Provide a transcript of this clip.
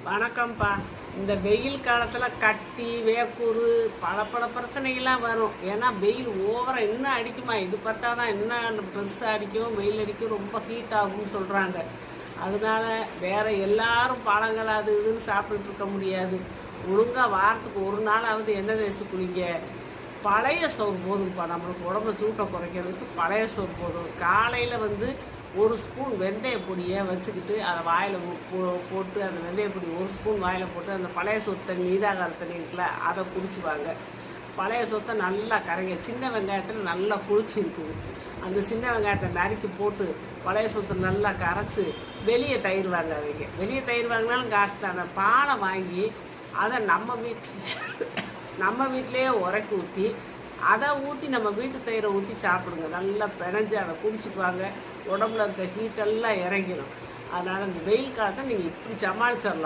வணக்கம்ப்பா. இந்த வெயில் காலத்தில் கட்டி வேக்கூறு பல பிரச்சனைகள்லாம் வரும். ஏன்னா வெயில் ஓவராக இன்னும் அடிக்குமா, இது பார்த்தா தான் இன்னும் பெருசாக அடிக்கும், வெயில் அடிக்கும், ரொம்ப ஹீட் ஆகும்னு சொல்கிறாங்க. அதனால வேற எல்லாரும் பழங்கள் அது இதுன்னு சாப்பிட்டுட்டு இருக்க முடியாது. ஒழுங்காக வாரத்துக்கு ஒரு நாளாவது எண்ணெய் தேய்ச்சி குளிங்க. பழைய சோறு போதும்ப்பா, நம்மளுக்கு உடம்பு சூட்டை குறைக்கிறதுக்கு பழைய சோறு போதும். காலையில் ஒரு ஸ்பூன் வெந்தய பொடியை வச்சுக்கிட்டு அதை வாயில் போட்டு அந்த வெந்தய பொடி ஒரு ஸ்பூன் வாயில் போட்டு அந்த பழைய சோறு தண்ணி நீராகார தண்ணி இருக்குல்ல அதை குடிச்சுவாங்க. பழைய சோத்தை நல்லா கரைங்க. சின்ன வெங்காயத்தில் நல்லா குளிச்சு இருக்குது. அந்த சின்ன வெங்காயத்தை நறுக்கி போட்டு பழைய சோத்தை நல்லா கரைச்சி வெளியே தயிர் வாங்க வைங்க. வெளியே தயிர் வாங்கினாலும் காசு தானே. பாலை வாங்கி அதை நம்ம வீட்டிலேயே உரைக்கி ஊற்றி அதை ஊற்றி நம்ம வீட்டு தயிரை ஊற்றி சாப்பிடுங்க. நல்லா பிணைஞ்சு அதை குடிச்சிட்டு வாங்க. உடம்புல இருக்க ஹீட்டெல்லாம் இறங்கிடும். அதனால் இந்த வெயில் காலத்தை நீங்கள் இப்படி சமாளிச்சிடலாம்.